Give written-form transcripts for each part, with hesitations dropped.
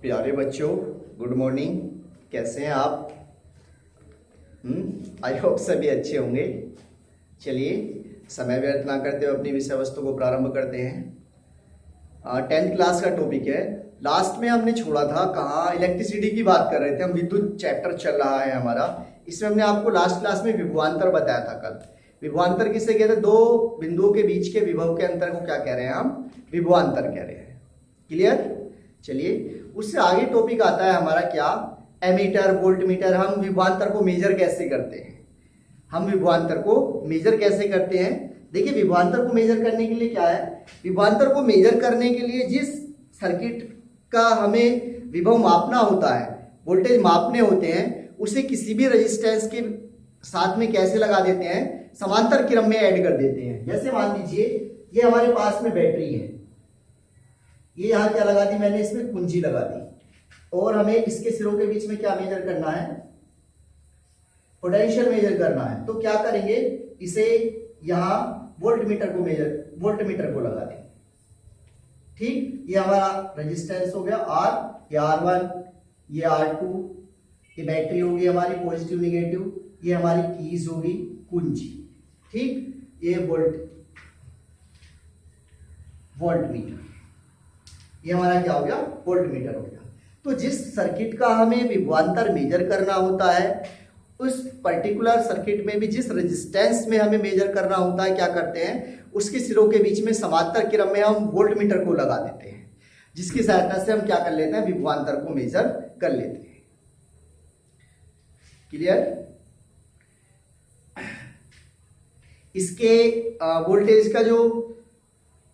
प्यारे बच्चों, good morning. कैसे हैं आप? आई होप सभी अच्छे होंगे। चलिए, समय व्यर्थ ना करते हुए अपनी विषय वस्तु को प्रारंभ करते हैं। 10th क्लास का टॉपिक है। लास्ट में हमने छोड़ा था कहाँ? इलेक्ट्रिसिटी की बात कर रहे थे हम। विद्युत चैप्टर चल रहा है हमारा। इसमें हमने आपको लास्ट क्लास में विभवांतर बताया था कल। विभवांतर किसे कहते हैं? दो बिंदुओं के बीच के विभव के अंतर को क्या कह रहे हैं हम? विभवांतर कह रहे हैं। क्लियर? चलिए, उससे आगे टॉपिक आता है हमारा क्या? Ammeter, voltmeter. हम विभवांतर को मेजर कैसे करते हैं? देखिए, विभवांतर को मेजर करने के लिए क्या है? विभवांतर को मेजर करने के लिए जिस सर्किट का हमें विभव मापना होता है, वोल्टेज मापने होते हैं, उसे किसी भी रेजिस्टेंस के साथ में कैसे लगा देते हैं? समांतर क्रम में ऐड कर देते हैं। जैसे मान लीजिए ये हमारे पास में बैटरी है, ये यहाँ क्या लगा दी मैंने? इसमें कुंजी लगा दी। और हमें इसके सिरों के बीच में क्या मेजर करना है? पोटेंशियल मेजर करना है। तो क्या करेंगे? इसे यहाँ वोल्टमीटर को लगा देंगे। ठीक, ये हमारा रेजिस्टेंस हो गया R, ये R1, ये R2, ये बैटरी होगी हमारी पॉजिटिव निगेटिव, ये हमारी कीज होगी कुंजी। ठीक, ये वोल्टमीटर, ये हमारा क्या हो गया? वोल्टमीटर हो गया। तो जिस सर्किट का हमें विभवांतर मेजर करना होता है, उस पर्टिकुलर सर्किट में भी जिस रेजिस्टेंस में हमें मेजर करना होता है, क्या करते हैं? उसके सिरों के बीच में समांतर क्रम में हम वोल्टमीटर को लगा देते हैं, जिसकी सहायता से हम क्या कर लेते हैं? विभवांतर को मेजर कर लेते हैं। क्लियर? इसके वोल्टेज का जो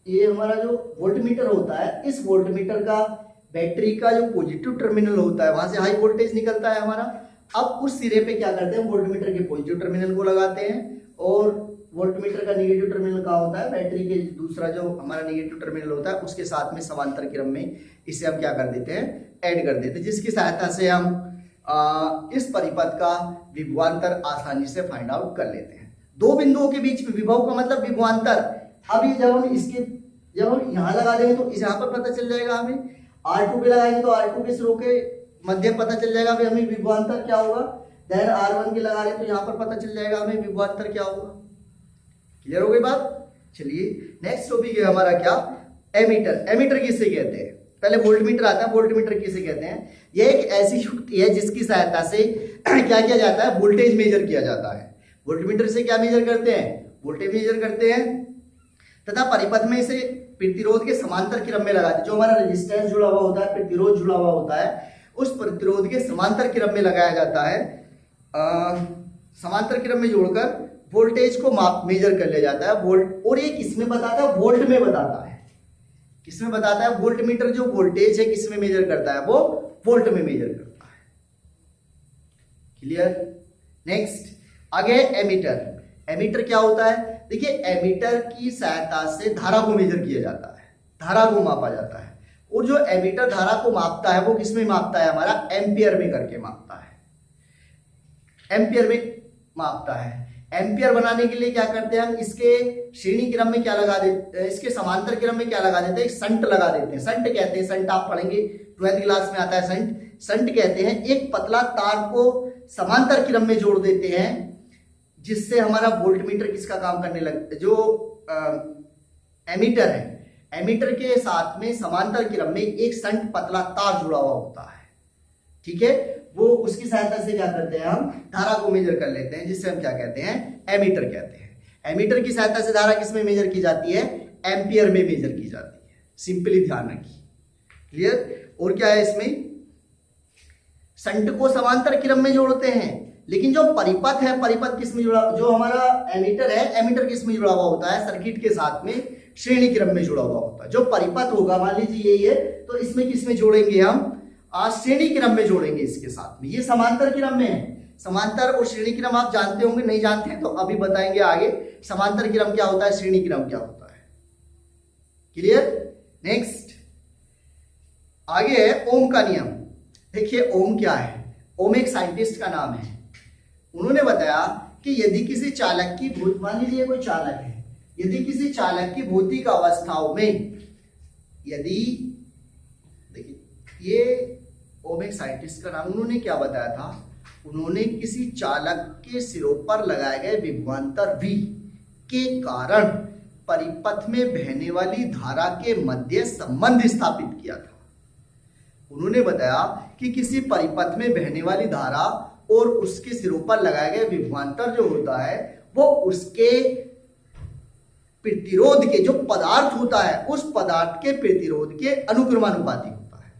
ये हमारा जो वोल्टमीटर होता है, इस वोल्टमीटर का बैटरी का जो पॉजिटिव टर्मिनल होता है, वहां से हाई वोल्टेज निकलता है हमारा। अब उस सिरे पे क्या करते हैं? वोल्टमीटर के पॉजिटिव टर्मिनल को लगाते हैं। और वोल्टमीटर का नेगेटिव टर्मिनल कहाँ होता है? बैटरी के दूसरा जो हमारा नेगेटिव टर्मिनल होता है, उसके साथ में समांतर क्रम में इसे हम क्या कर देते हैं? ऐड कर देते हैं, जिसकी सहायता से हम इस परिपथ का विभवांतर आसानी से फाइंड आउट कर लेते हैं। दो बिंदुओं के बीच में विभव का मतलब विभवांतर। अब ये जब हम यहाँ लगा देंगे तो इस यहाँ पर पता चल जाएगा हमें। R2 पे लगाएंगे तो R2 के सिरों के मध्य पता चल जाएगा हमें विभवांतर क्या होगा। देन R1 के लगा लें तो यहाँ पर पता चल जाएगा हमें विभवांतर क्या होगा। क्लियर हो गई बात? चलिए, नेक्स्ट टॉपिक है हमारा क्या? एमीटर। एमीटर किसे कहते हैं? पहले वोल्टमीटर आता है। वोल्टमीटर किसे कहते हैं? यह एक ऐसी युक्ति है जिसकी सहायता से क्या किया जाता है? वोल्टेज मेजर किया जाता है। वोल्टमीटर से क्या मेजर करते हैं? वोल्टेज मेजर करते हैं तथा परिपथ में इसे प्रतिरोध के समांतर क्रम में लगाते हैं। जो हमारा रेजिस्टेंस जुड़ा हुआ होता है, प्रतिरोध जुड़ा हुआ होता है, उस प्रतिरोध के समांतर क्रम में लगाया जाता है। समांतर क्रम में जोड़कर वोल्टेज को मेजर कर लिया जाता है। वोल्ट, और ये किसमें बताता है? वोल्ट में बताता है। किसमें बताता है? वोल्टमीटर जो वोल्टेज है किसमें मेजर करता है? वो वोल्ट में मेजर करता है। क्लियर? नेक्स्ट आगे एमीटर। एमीटर क्या होता है? देखिए, एमीटर की सहायता से धारा को मेजर किया जाता है, धारा को मापा जाता है। और जो एमीटर धारा को मापता है वो किसमें मापता है? हमारा एम्पियर में करके मापता है। एम्पियर में मापता है। एम्पियर बनाने के लिए क्या करते हैं हम? इसके श्रेणी क्रम में क्या लगा देते हैं? इसके समांतर क्रम में क्या लगा देते हैं? संट लगा देते हैं। संट कहते हैं, संट आप पढ़ेंगे 12th क्लास में आता है संट। संट कहते हैं एक पतला तार को समांतर क्रम में जोड़ देते हैं, जिससे हमारा वोल्टमीटर किसका काम करने लगता है? जो एमीटर है, एमीटर के साथ में समांतर क्रम में एक संट पतला तार जुड़ा हुआ होता है। ठीक है, वो उसकी सहायता से क्या करते हैं? हम धारा को मेजर कर लेते हैं, जिससे हम क्या कहते हैं? एमीटर कहते हैं। एमीटर की सहायता से धारा किसमें मेजर की जाती है? एम्पियर में मेजर की जाती है। सिंपली ध्यान रखिए। क्लियर? और क्या है इसमें? संट को समांतर क्रम में जोड़ते हैं, लेकिन जो परिपथ है, परिपथ किसमें जुड़ा? जो हमारा एमीटर है, एमीटर किसमें जुड़ा हुआ होता है? सर्किट के साथ में श्रेणी क्रम में जुड़ा हुआ होता है। जो परिपथ होगा, मान लीजिए ये तो इसमें किसमें जोड़ेंगे हम? श्रेणी क्रम में जोड़ेंगे इसके साथ में। ये समांतर क्रम में है। समांतर और श्रेणी क्रम आप जानते होंगे, नहीं जानते हैं तो अभी बताएंगे आगे। समांतर क्रम क्या होता है, श्रेणी क्रम क्या होता है। क्लियर? नेक्स्ट आगे है ओम का नियम। देखिए, ओम क्या है? ओम एक साइंटिस्ट का नाम है। उन्होंने बताया कि यदि किसी चालक की, मान लीजिए कोई चालक है, यदि किसी चालक की भौतिक अवस्थाओं में, यदि देखिए ये ओम एक साइंटिस्ट का नाम, उन्होंने क्या बताया था, उन्होंने किसी चालक के सिरों पर लगाए गए विभवांतर V के कारण परिपथ में बहने वाली धारा के मध्य संबंध स्थापित किया था। उन्होंने बताया कि किसी परिपथ में बहने वाली धारा और उसके सिरों पर लगाए गए विभवांतर जो होता है वो उसके प्रतिरोध के, जो पदार्थ होता है उस पदार्थ के प्रतिरोध के अनुक्रमानुपाती होता है।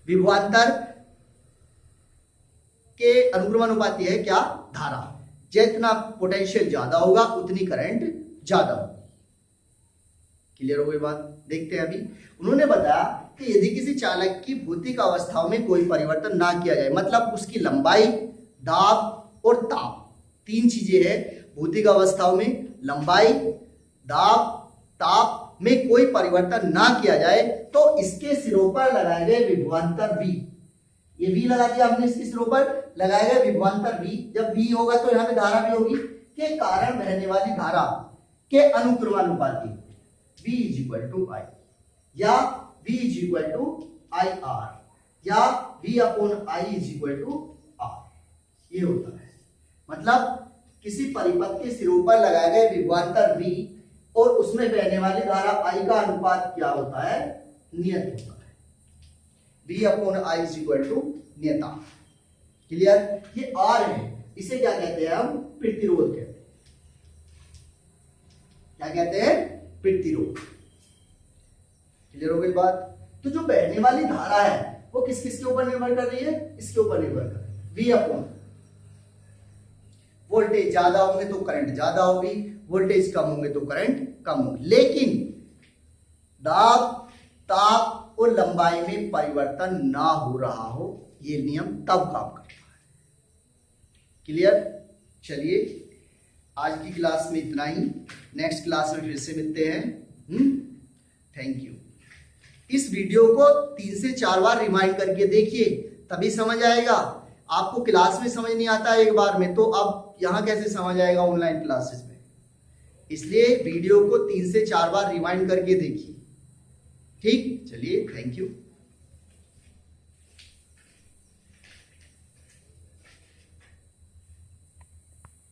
विभवांतर के अनुक्रमानुपाती है क्या, धारा। जितना पोटेंशियल ज्यादा होगा उतनी करंट ज्यादा होगी। क्लियर हो गई बात। देखते हैं अभी। उन्होंने बताया कि यदि किसी चालक की भौतिक अवस्थाओं में कोई परिवर्तन ना किया जाए, मतलब उसकी लंबाई, दाब और ताप, तीन चीजें हैं भौतिक अवस्थाओं में, लंबाई, दाब, ताप में कोई परिवर्तन ना किया जाए तो इसके सिरों पर लगाए गए विभवांतर V, ये V लगा दिया हमने, इसके सिरों पर लगाए गए विभवांतर V, जब V होगा तो यहाँ पे धारा भी होगी, के कारण बहने वाली धारा के अनुक्रमानुपाती V is equal to I, या V is equal to IR, या V upon I is equal to R, ये होता है। मतलब किसी परिपथ के सिरों पर लगाए गए विभवांतर V और उसमें बहने वाली धारा I का अनुपात क्या होता है, नियत होता है। V upon I is equal to नियता। क्लियर। ये R है, इसे क्या कहते हैं हम, प्रतिरोध कहते हैं। क्या कहते हैं, प्रतिरोध। क्लियर हो गई बात। तो जो बहने वाली धारा है वो किस किस के ऊपर निर्भर कर रही है, इसके ऊपर निर्भर कर रही है। V अपॉन वोल्टेज ज्यादा होंगे तो करंट ज्यादा होगी, वोल्टेज कम होंगे तो करंट कम होगी। लेकिन दाब, ताप और लंबाई में परिवर्तन ना हो रहा हो, ये नियम तब काम करता है। क्लियर। चलिए आज की क्लास में इतना ही, नेक्स्ट क्लास में फिर से मिलते हैं। Thank you. इस वीडियो को 3 से 4 बार रिमाइंड करके देखिए, तभी समझ आएगा। आपको क्लास में समझ नहीं आता एक बार में, तो अब यहाँ कैसे समझ आएगा ऑनलाइन क्लासेस में। इसलिए वीडियो को 3 से 4 बार रिमाइंड करके देखिए। ठीक, चलिए, थैंक यू।